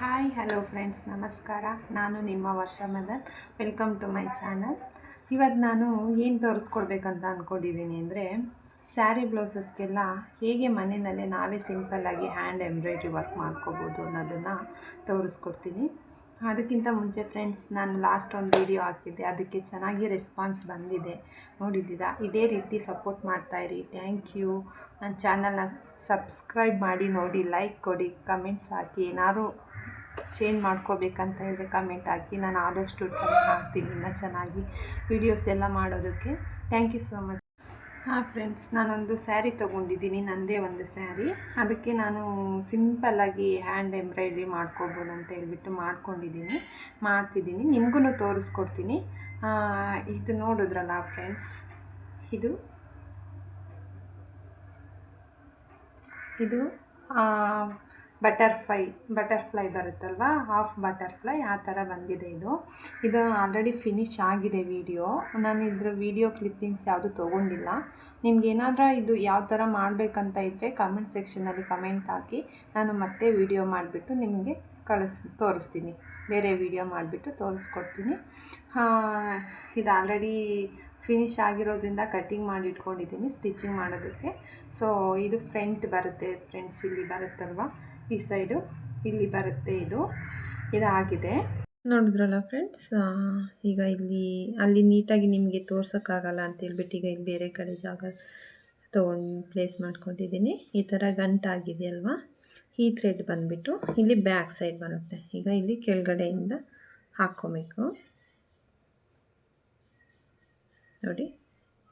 Hi hello friends, ನಮಸ್ಕಾರ. ನಾನು ನಿಮ್ಮ Varsha Madan. Welcome to my channel. ಇವತ್ತು ನಾನು ಏನು ತೋರಿಸ್ಕೊಡ್ಬೇಕಂತ ಅಂದ್ಕೊಂಡಿದ್ದೀನಿ ಅಂದರೆ, ಸ್ಯಾರಿ ಬ್ಲೌಸಸ್ಗೆಲ್ಲ ಹೇಗೆ ಮನೆಯಲ್ಲೇ ನಾವೇ ಸಿಂಪಲ್ಲಾಗಿ ಹ್ಯಾಂಡ್ ಎಂಬ್ರಾಯ್ಡ್ರಿ ವರ್ಕ್ ಮಾಡ್ಕೋಬೋದು ಅನ್ನೋದನ್ನು ತೋರಿಸ್ಕೊಡ್ತೀನಿ. ಅದಕ್ಕಿಂತ ಮುಂಚೆ ಫ್ರೆಂಡ್ಸ್, ನಾನು ಲಾಸ್ಟ್ ಒಂದು ವಿಡಿಯೋ ಹಾಕಿದ್ದೆ, ಅದಕ್ಕೆ ಚೆನ್ನಾಗಿ ರೆಸ್ಪಾನ್ಸ್ ಬಂದಿದೆ, ನೋಡಿದ್ದೀರಾ. ಇದೇ ರೀತಿ ಸಪೋರ್ಟ್ ಮಾಡ್ತಾಯಿರಿ. Thank you. ನನ್ನ ಚಾನಲ್ನ ಸಬ್ಸ್ಕ್ರೈಬ್ ಮಾಡಿ ನೋಡಿ, ಲೈಕ್ ಕೊಡಿ, ಕಮೆಂಟ್ಸ್ ಹಾಕಿ. ಏನಾದ್ರು ಚೇಂಜ್ ಮಾಡ್ಕೋಬೇಕಂತ ಹೇಳಿದ್ರೆ ಕಮೆಂಟ್ ಹಾಕಿ. ನಾನು ಆದಷ್ಟು ಟ್ರೈ ಮಾಡ್ತೀನಿ ಇನ್ನೂ ಚೆನ್ನಾಗಿ ವೀಡಿಯೋಸ್ ಎಲ್ಲ ಮಾಡೋದಕ್ಕೆ. Thank you so much. ಹಾಂ ಫ್ರೆಂಡ್ಸ್, ನಾನೊಂದು ಸ್ಯಾರಿ ತೊಗೊಂಡಿದ್ದೀನಿ, ನನ್ನದೇ ಒಂದು ಸ್ಯಾರಿ. ಅದಕ್ಕೆ ನಾನು ಸಿಂಪಲ್ಲಾಗಿ ಹ್ಯಾಂಡ್ ಎಂಬ್ರಾಯ್ಡ್ರಿ ಮಾಡ್ಕೋಬೋದು ಅಂತ ಹೇಳ್ಬಿಟ್ಟು ಮಾಡ್ತಿದ್ದೀನಿ. ನಿಮಗೂ ತೋರಿಸ್ಕೊಡ್ತೀನಿ. ಇದು ನೋಡಿದ್ರಲ್ಲ ಫ್ರೆಂಡ್ಸ್, ಇದು ಬಟರ್ಫ್ಲೈ ಬರುತ್ತಲ್ವ, ಹಾಫ್ ಬಟರ್ಫ್ಲೈ ಆ ಥರ ಬಂದಿದೆ. ಇದು ಆಲ್ರೆಡಿ ಫಿನಿಶ್ ಆಗಿದೆ ವಿಡಿಯೋ. ನಾನು ಇದ್ರ ವಿಡಿಯೋ ಕ್ಲಿಪ್ಪಿಂಗ್ಸ್ ಯಾವುದು ತೊಗೊಂಡಿಲ್ಲ. ನಿಮ್ಗೇನಾದ್ರೂ ಇದು ಯಾವ ಥರ ಮಾಡಬೇಕಂತ ಇದ್ದರೆ ಕಮೆಂಟ್ ಸೆಕ್ಷನಲ್ಲಿ ಕಮೆಂಟ್ ಹಾಕಿ, ನಾನು ಮತ್ತೆ ವಿಡಿಯೋ ಮಾಡಿಬಿಟ್ಟು ನಿಮಗೆ ತೋರಿಸ್ತೀನಿ. ಬೇರೆ ವಿಡಿಯೋ ಮಾಡಿಬಿಟ್ಟು ತೋರಿಸ್ಕೊಡ್ತೀನಿ. ಇದು ಆಲ್ರೆಡಿ ಫಿನಿಶ್ ಆಗಿರೋದ್ರಿಂದ ಕಟ್ಟಿಂಗ್ ಮಾಡಿ ಇಟ್ಕೊಂಡಿದ್ದೀನಿ ಸ್ಟಿಚಿಂಗ್ ಮಾಡೋದಕ್ಕೆ. ಸೊ ಇದು ಫ್ರಂಟ್ ಬರುತ್ತೆ ಫ್ರೆಂಡ್ಸ್, ಇಲ್ಲಿ ಬರುತ್ತಲ್ವ, ಈ ಸೈಡು ಇಲ್ಲಿ ಬರುತ್ತೆ. ಇದಾಗಿದೆ, ನೋಡಿದ್ರಲ್ಲ ಫ್ರೆಂಡ್ಸ್. ಈಗ ಅಲ್ಲಿ ನೀಟಾಗಿ ನಿಮಗೆ ತೋರ್ಸೋಕ್ಕಾಗಲ್ಲ ಅಂತೇಳ್ಬಿಟ್ಟು ಈಗ ಇಲ್ಲಿ ಬೇರೆ ಕಡೆ ಜಾಗ ತೊಗೊಂಡು ಪ್ಲೇಸ್ ಮಾಡ್ಕೊಂಡಿದ್ದೀನಿ. ಈ ಥರ ಗಂಟಾಗಿದೆ ಅಲ್ವಾ, ಈ ಥ್ರೆಡ್ ಬಂದುಬಿಟ್ಟು ಇಲ್ಲಿ ಬ್ಯಾಕ್ ಸೈಡ್ ಬರುತ್ತೆ. ಈಗ ಇಲ್ಲಿ ಕೆಳಗಡೆಯಿಂದ ಹಾಕ್ಕೋಬೇಕು. ನೋಡಿ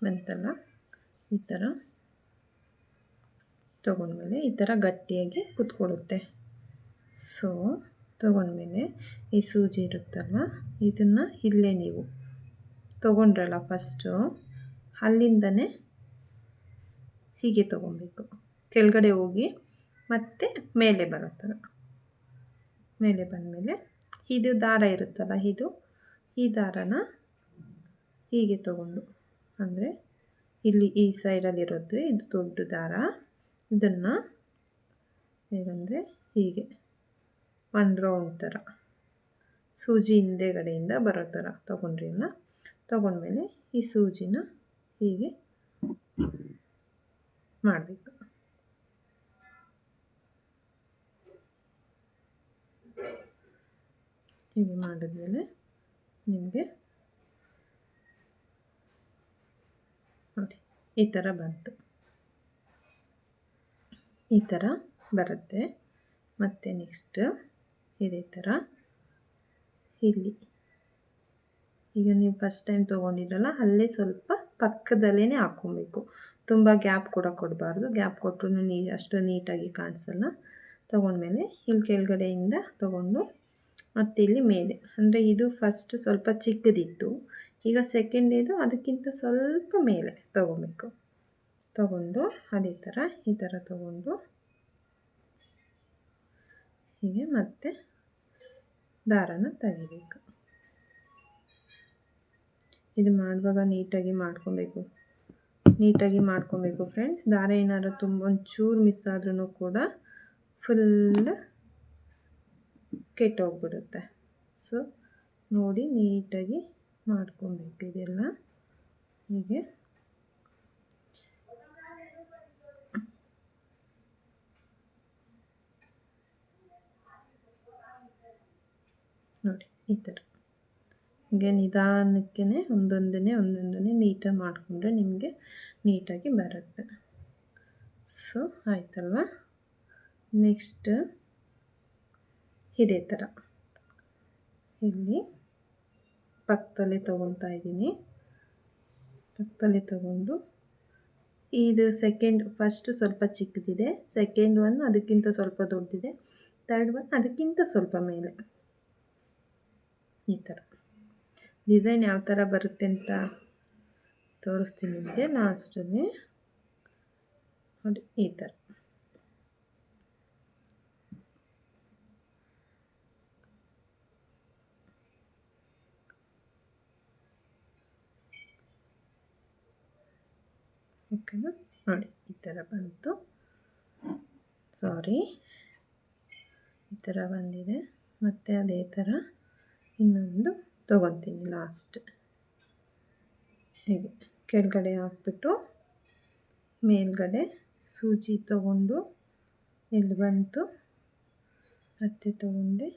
ಬಂತಲ್ಲ, ಈ ಥರ ತೊಗೊಂಡ್ಮೇಲೆ ಈ ಥರ ಗಟ್ಟಿಯಾಗಿ ಕುತ್ಕೊಳ್ಳುತ್ತೆ. ಸೊ ತೊಗೊಂಡ್ಮೇಲೆ ಈ ಸೂಜಿ ಇರುತ್ತಲ್ವ, ಇದನ್ನು ಇಲ್ಲೇ ನೀವು ತೊಗೊಂಡ್ರಲ್ಲ ಫಸ್ಟು, ಅಲ್ಲಿಂದನೇ ಹೀಗೆ ತೊಗೊಬೇಕು. ಕೆಳಗಡೆ ಹೋಗಿ ಮತ್ತೆ ಮೇಲೆ ಬರೋ ಥರ ಮೇಲೆ ಬಂದಮೇಲೆ ಇದು ದಾರ ಇರುತ್ತಲ್ಲ, ಈ ದಾರನ ಹೀಗೆ ತೊಗೊಂಡು, ಅಂದರೆ ಇಲ್ಲಿ ಈ ಸೈಡಲ್ಲಿರೋದು ಇದು ದೊಡ್ಡ ದಾರ, ಇದನ್ನು ಹೇಗಂದರೆ ಹೀಗೆ ಒಂದು ರೌಂಡ್ ಥರ ಸೂಜಿ ಹಿಂದೆಗಡೆಯಿಂದ ಬರೋ ಥರ ತೊಗೊಂಡ್ರಿ ಅಲ್ಲ. ತೊಗೊಂಡ್ಮೇಲೆ ಈ ಸೂಜಿನ ಹೀಗೆ ಮಾಡಬೇಕು. ಹೀಗೆ ಮಾಡಿದ್ಮೇಲೆ ನಿಮಗೆ ನೋಡಿ ಈ ಥರ ಬಂತು, ಈ ಥರ ಬರುತ್ತೆ. ಮತ್ತು ನೆಕ್ಸ್ಟ್ ಇದೇ ಥರ ಇಲ್ಲಿ, ಈಗ ನೀವು ಫಸ್ಟ್ ಟೈಮ್ ತೊಗೊಂಡಿದ್ರಲ್ಲ ಅಲ್ಲೇ ಸ್ವಲ್ಪ ಪಕ್ಕದಲ್ಲೇ ಹಾಕ್ಕೊಬೇಕು. ತುಂಬ ಗ್ಯಾಪ್ ಕೂಡ ಕೊಡಬಾರ್ದು, ಗ್ಯಾಪ್ ಕೊಟ್ಟರು ಅಷ್ಟು ನೀಟಾಗಿ ಕಾಣಿಸಲ್ಲ. ತೊಗೊಂಡ್ಮೇಲೆ ಇಲ್ಲಿ ಕೆಳಗಡೆಯಿಂದ ತೊಗೊಂಡು ಮತ್ತು ಇಲ್ಲಿ ಮೇಲೆ, ಅಂದರೆ ಇದು ಫಸ್ಟ್ ಸ್ವಲ್ಪ ಚಿಕ್ಕದಿತ್ತು, ಈಗ ಸೆಕೆಂಡ್ ಇದು ಅದಕ್ಕಿಂತ ಸ್ವಲ್ಪ ಮೇಲೆ ತೊಗೊಬೇಕು. ತೊಗೊಂಡು ಅದೇ ಥರ ಈ ಥರ ತೊಗೊಂಡು ಹೀಗೆ ಮತ್ತೆ ದಾರನ ತೆಗಿಬೇಕು. ಇದು ಮಾಡುವಾಗ ನೀಟಾಗಿ ಮಾಡ್ಕೊಬೇಕು ಫ್ರೆಂಡ್ಸ್. ದಾರ ಏನಾದ್ರು ತುಂಬ ಒಂಚೂರು ಮಿಸ್ ಆದ್ರೂ ಕೂಡ ಫುಲ್ ಕೆಟ್ಟೋಗ್ಬಿಡುತ್ತೆ. ಸೊ ನೋಡಿ ನೀಟಾಗಿ ಮಾಡ್ಕೊಬೇಕು ಇದೆಲ್ಲ. ಹೀಗೆ ನೋಡಿ ಈ ಥರ ಹೀಗೆ ನಿಧಾನಕ್ಕೆ ಒಂದೊಂದನೇ ನೀಟಾಗಿ ಮಾಡಿಕೊಂಡ್ರೆ ನಿಮಗೆ ನೀಟಾಗಿ ಬರುತ್ತೆ. ಸೊ ಆಯ್ತಲ್ವ. ನೆಕ್ಸ್ಟ್ ಇದೇ ಥರ ಇಲ್ಲಿ ಪಕ್ಕದಲ್ಲೇ ತೊಗೊತಾ ಇದ್ದೀನಿ. ಪಕ್ಕದಲ್ಲೇ ತೊಗೊಂಡು ಇದು ಫಸ್ಟ್ ಸ್ವಲ್ಪ ಚಿಕ್ಕದಿದೆ, ಸೆಕೆಂಡ್ ಒನ್ ಅದಕ್ಕಿಂತ ಸ್ವಲ್ಪ ದೊಡ್ಡದಿದೆ, ಥರ್ಡ್ ಒನ್ ಅದಕ್ಕಿಂತ ಸ್ವಲ್ಪ ಮೇಲೆ. ಈ ಥರ ಡಿಸೈನ್ ಯಾವ ಥರ ಬರುತ್ತೆ ಅಂತ ತೋರಿಸ್ತೀನಿ ನಿಮಗೆ ಲಾಸ್ಟಲ್ಲಿ. ನೋಡಿ ಈ ಥರ ಓಕೆನಾ. ನೋಡಿ ಈ ಥರ ಬಂತು. ಸಾರಿ, ಈ ಥರ ಬಂದಿದೆ. ಮತ್ತು ಅದೇ ಥರ ಇನ್ನೊಂದು ತೊಗೊತೀನಿ ಲಾಸ್ಟ್. ಹೀಗೆ ಕೆಳಗಡೆ ಹಾಕ್ಬಿಟ್ಟು ಮೇಲ್ಗಡೆ ಸೂಜಿ ತೊಗೊಂಡು ಇಲ್ಲಿ ಬಂತು ಮತ್ತೆ ತೊಗೊಂಡೆ.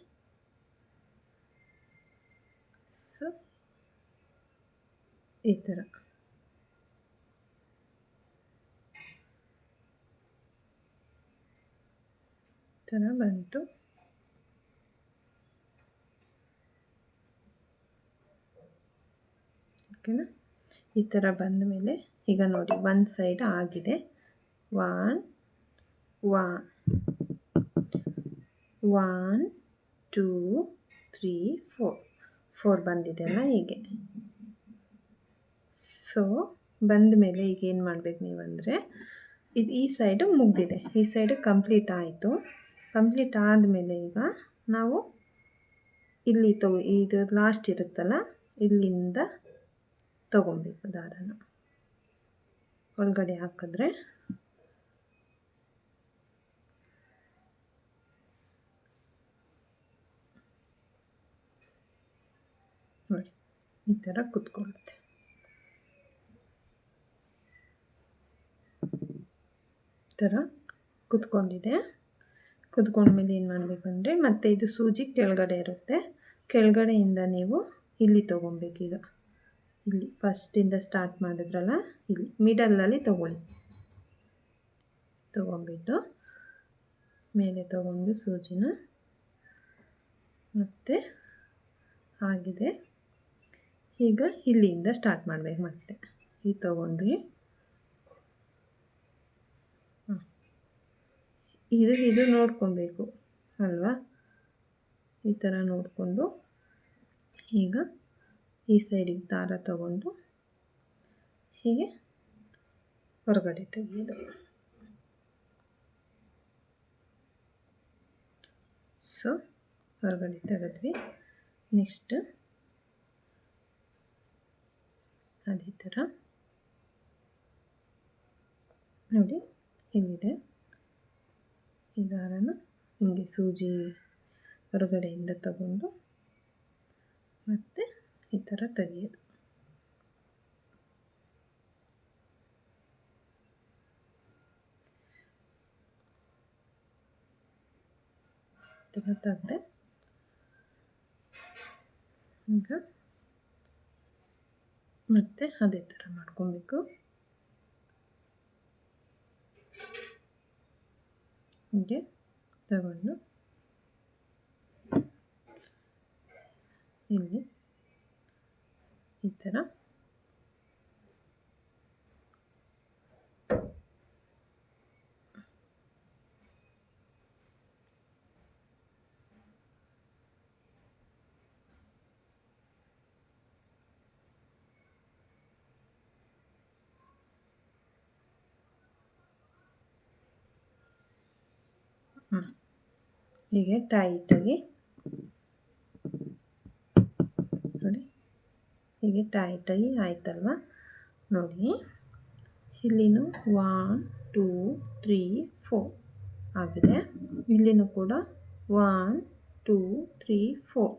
ಸೊ ಈ ಥರ ಬಂತು. ಓಕೆನಾ? ಈ ಥರ ಬಂದ ಮೇಲೆ ಈಗ ನೋಡಿ ಒಂದು ಸೈಡ್ ಆಗಿದೆ. 1 2 3 4 ಬಂದಿದೆ ಅಲ್ಲ ಹೀಗೆ. ಸೊ ಬಂದ ಮೇಲೆ ಈಗ ಏನು ಮಾಡಬೇಕು ನೀವು ಅಂದರೆ, ಇದು ಈ ಸೈಡು ಮುಗಿದಿದೆ, ಈ ಸೈಡು ಕಂಪ್ಲೀಟ್ ಆಯಿತು. ಕಂಪ್ಲೀಟ್ ಆದಮೇಲೆ ಈಗ ನಾವು ಇಲ್ಲಿ ಇದು ಲಾಸ್ಟ್ ಇರುತ್ತಲ್ಲ ಇಲ್ಲಿಂದ ತೊಗೊಬೇಕು ದಾರನ. ಒಳಗಡೆ ಹಾಕಿದ್ರೆ ನೋಡಿ ಈ ಥರ ಕುತ್ಕೊಳ್ಳುತ್ತೆ. ಈ ಥರ ಕುತ್ಕೊಂಡಿದೆ. ಕುತ್ಕೊಂಡ್ಮೇಲೆ ಏನು ಮಾಡಬೇಕಂದ್ರೆ, ಮತ್ತೆ ಇದು ಸೂಜಿ ಕೆಳಗಡೆ ಇರುತ್ತೆ, ಕೆಳಗಡೆಯಿಂದ ನೀವು ಇಲ್ಲಿ ತೊಗೊಬೇಕೀಗ. ಇಲ್ಲಿ ಫಸ್ಟಿಂದ ಸ್ಟಾರ್ಟ್ ಮಾಡಿದ್ರಲ್ಲ ಇಲ್ಲಿ ಮಿಡಲಲ್ಲಿ ತೊಗೊಂಬಿಟ್ಟು ಮೇಲೆ ತೊಗೊಂಡು ಸೂಜಿನ ಮತ್ತೆ ಆಗಿದೆ. ಈಗ ಇಲ್ಲಿಂದ ಸ್ಟಾರ್ಟ್ ಮಾಡಬೇಕು. ಮತ್ತೆ ಈ ತೊಗೊಂಡ್ರಿ, ಇದು ನೋಡ್ಕೊಬೇಕು ಅಲ್ವಾ? ಈ ಥರ ನೋಡಿಕೊಂಡು ಈಗ ಈ ಸೈಡಿಗೆ ದಾರ ತಗೊಂಡು ಹೀಗೆ ಹೊರಗಡೆ ತೆಗೆಯೋದು. ಸೊ ಹೊರಗಡೆ ತೆಗೆದ್ವಿ. ನೆಕ್ಸ್ಟ್ ಅದೇ ಥರ ನೋಡಿ ಇಲ್ಲಿದೆ, ಈ ದಾರನ ಹಿಂಗೆ ಸೂಜಿ ಹೊರಗಡೆಯಿಂದ ತಗೊಂಡು ಮತ್ತೆ ಈ ಥರ ತೆಗೆಯೋದು. ತೆಗೆದೆ ಈಗ ಮತ್ತೆ ಅದೇ ಥರ ಮಾಡ್ಕೊಬೇಕು. ಹೀಗೆ ತಗೊಂಡು ಇಲ್ಲಿ ಈ ಥರ ಹೀಗೆ ಟೈಟಾಗಿ ನೋಡಿ, ಹೀಗೆ ಟೈಟಾಗಿ ಆಯ್ತಲ್ವ? ನೋಡಿ ಇಲ್ಲಿನೂ 1 2 3 4 ಆಗಿದೆ. ಇಲ್ಲಿನೂ ಕೂಡ 1 2 3 4.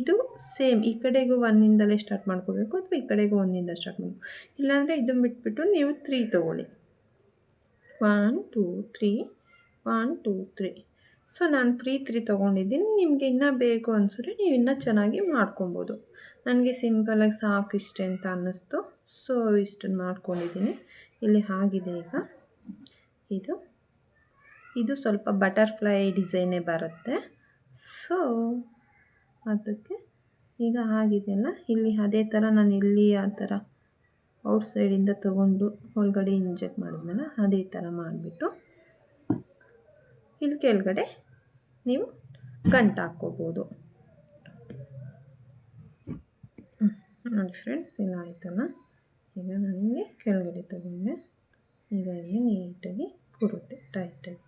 ಇದು ಸೇಮ್ ಈ ಕಡೆಗೂ 1ಇಂದಲೇ ಸ್ಟಾರ್ಟ್ ಮಾಡ್ಕೋಬೇಕು ಅಥವಾ ಈ ಕಡೆಗೂ 1ಇಂದ ಸ್ಟಾರ್ಟ್ ಮಾಡಬೇಕು. ಇಲ್ಲಾಂದರೆ ಇದನ್ನು ಬಿಟ್ಬಿಟ್ಟು ನೀವು 3 ತೊಗೊಳ್ಳಿ. 1 2 3 1 2 3. ಸೊ ನಾನು 3 ತೊಗೊಂಡಿದ್ದೀನಿ. ನಿಮಗೆ ಇನ್ನೂ ಬೇಕು ಅನಿಸಿದ್ರೆ ನೀವು ಇನ್ನೂ ಚೆನ್ನಾಗಿ ಮಾಡ್ಕೊಬೋದು. ನನಗೆ ಸಿಂಪಲಾಗಿ ಸಾಕು ಇಷ್ಟೇ ಅಂತ ಅನ್ನಿಸ್ತು, ಸೊ ಇಷ್ಟನ್ನು ಮಾಡ್ಕೊಂಡಿದ್ದೀನಿ. ಇಲ್ಲಿ ಆಗಿದೆ. ಈಗ ಇದು ಸ್ವಲ್ಪ ಬಟರ್ಫ್ಲೈ ಡಿಸೈನೇ ಬರುತ್ತೆ. ಸೊ ಅದಕ್ಕೆ ಈಗ ಆಗಿದೆಯಲ್ಲ, ಇಲ್ಲಿ ಅದೇ ಥರ ನಾನು ಇಲ್ಲಿ ಆ ಥರ ಔಟ್ ಸೈಡಿಂದ ತೊಗೊಂಡು ಒಳಗಡೆ ಇಂಜೆಕ್ಟ್ ಮಾಡಿದ್ನಲ್ಲ ಅದೇ ಥರ ಮಾಡಿಬಿಟ್ಟು ಇಲ್ಲಿ ಕೆಳಗಡೆ ನೀವು ಗಂಟು ಹಾಕ್ಕೋಬೋದು. ನೋಡಿ ಫ್ರೆಂಡ್ಸ್, ಇಲ್ಲ ಆಯ್ತಲ್ಲ. ಈಗ ನನಗೆ ಕೆಳಗಡೆ ತಗೊಂಡೆ. ಈಗ ಇಲ್ಲಿ ನೀಟಾಗಿ ಕೂರುತ್ತೆ ಟೈಟಾಗಿ.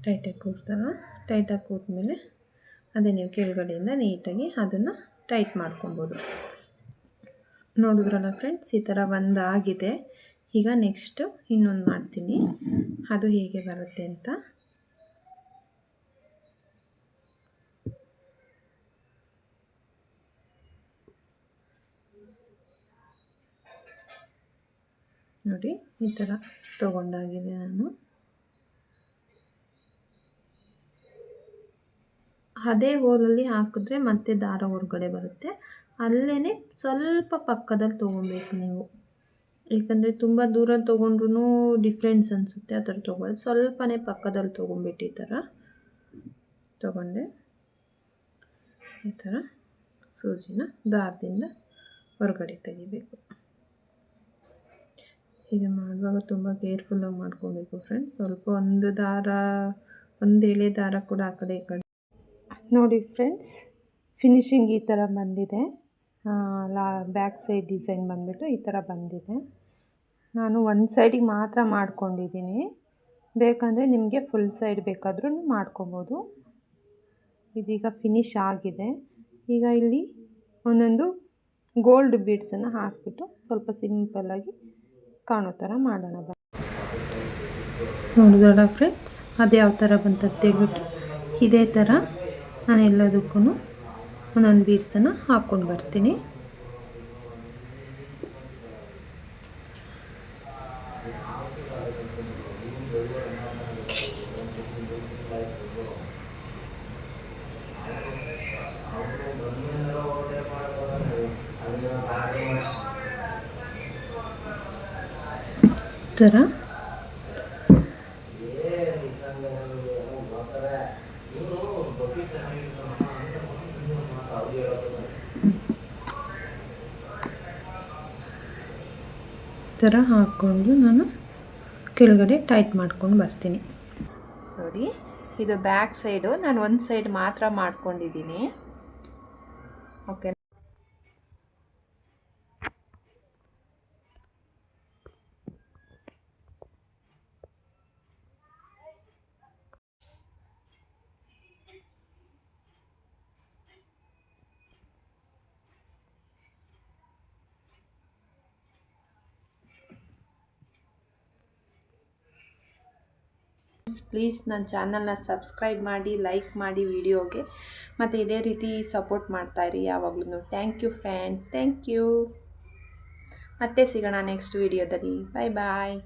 ಟೈಟಾಗಿ ಕೂರ್ತಲ್ಲ. ಟೈಟಾಗಿ ಕೂತ್ಮೇಲೆ ಅದೇ ನೀವು ಕೆಳಗಡೆಯಿಂದ ನೀಟಾಗಿ ಅದನ್ನು ಟೈಟ್ ಮಾಡ್ಕೊಬೋದು. ನೋಡಿದ್ರಲ್ಲ ಫ್ರೆಂಡ್ಸ್, ಈ ಥರ ಒಂದಾಗಿದೆ. ಈಗ ನೆಕ್ಸ್ಟು ಇನ್ನೊಂದು ಮಾಡ್ತೀನಿ, ಅದು ಹೇಗೆ ಬರುತ್ತೆ ಅಂತ. ನೋಡಿ ಈ ಥರ ತೊಗೊಂಡಾಗಿದೆ ನಾನು. ಅದೇ ಹೋಲಲ್ಲಿ ಹಾಕಿದ್ರೆ ಮತ್ತೆ ದಾರ ಹೊರಗಡೆ ಬರುತ್ತೆ. ಅಲ್ಲೇ ಸ್ವಲ್ಪ ಪಕ್ಕದಲ್ಲಿ ತೊಗೊಬೇಕು ನೀವು, ಏಕೆಂದರೆ ತುಂಬ ದೂರ ತೊಗೊಂಡ್ರೂ ಡಿಫ್ರೆನ್ಸ್ ಅನಿಸುತ್ತೆ. ಆ ಥರ ತೊಗೊಳ್ಳೋದು, ಸ್ವಲ್ಪನೇ ಪಕ್ಕದಲ್ಲಿ ತೊಗೊಂಬಿಟ್ಟು ಈ ಥರ ತೊಗೊಂಡೆ. ಈ ಥರ ಸೂಜಿನ ದಾರದಿಂದ ಹೊರಗಡೆ ತೆಗಿಬೇಕು. ಹೀಗೆ ಮಾಡುವಾಗ ತುಂಬ ಕೇರ್ಫುಲ್ಲಾಗಿ ಮಾಡ್ಕೊಬೇಕು ಫ್ರೆಂಡ್ಸ್. ಸ್ವಲ್ಪ ಒಂದು ಎಳೆ ದಾರ ಕೂಡ ಆ ಕಡೆ ಈ ಕಡೆ. ನೋಡಿ ಫ್ರೆಂಡ್ಸ್, ಫಿನಿಶಿಂಗ್ ಈ ಥರ ಬಂದಿದೆ. ಬ್ಯಾಕ್ ಸೈಡ್ ಡಿಸೈನ್ ಬಂದುಬಿಟ್ಟು ಈ ಥರ ಬಂದಿದೆ. ನಾನು ಒಂದು ಸೈಡಿಗೆ ಮಾತ್ರ ಮಾಡ್ಕೊಂಡಿದ್ದೀನಿ, ಬೇಕಂದರೆ ನಿಮಗೆ ಫುಲ್ ಸೈಡ್ ಬೇಕಾದ್ರೂ ಮಾಡ್ಕೊಬೋದು. ಇದೀಗ ಫಿನಿಶ್ ಆಗಿದೆ. ಈಗ ಇಲ್ಲಿ ಒಂದೊಂದು ಗೋಲ್ಡ್ ಬೀಡ್ಸನ್ನು ಹಾಕಿಬಿಟ್ಟು ಸ್ವಲ್ಪ ಸಿಂಪಲ್ಲಾಗಿ ಕಾಣೋ ಥರ ಮಾಡೋಣ. ನೋಡಿದೋಣ ಫ್ರೆಂಡ್ಸ್, ಅದು ಯಾವ ಥರ ಬಂತಂತೇಳ್ಬಿಟ್ಟು ಇದೇ ಥರ ನಾನು ಎಲ್ಲದಕ್ಕೂ ಒಂದೊಂದು ಬೀಡ್ಸನ್ನು ಹಾಕ್ಕೊಂಡು ಬರ್ತೀನಿ. ಥರ ಹಾಕ್ಕೊಂಡು ನಾನು ಕೆಳಗಡೆ ಟೈಟ್ ಮಾಡ್ಕೊಂಡು ಬರ್ತೀನಿ. ನೋಡಿ, ಇದು ಬ್ಯಾಕ್ ಸೈಡು ನಾನು ಒಂದು ಸೈಡ್ ಮಾತ್ರ ಮಾಡ್ಕೊಂಡಿದ್ದೀನಿ. ಓಕೆ, ಪ್ಲೀಸ್ ನನ್ನ ಚಾನಲ್ನ ಸಬ್ಸ್ಕ್ರೈಬ್ ಮಾಡಿ, ಲೈಕ್ ಮಾಡಿ ವಿಡಿಯೋಗೆ, ಮತ್ತು ಇದೇ ರೀತಿ ಸಪೋರ್ಟ್ ಮಾಡ್ತಾಯಿರಿ ಯಾವಾಗಲೂ. Thank you friends, thank you. ಮತ್ತೆ ಸಿಗೋಣ ನೆಕ್ಸ್ಟ್ ವಿಡಿಯೋದಲ್ಲಿ. ಬಾಯ್ ಬಾಯ್.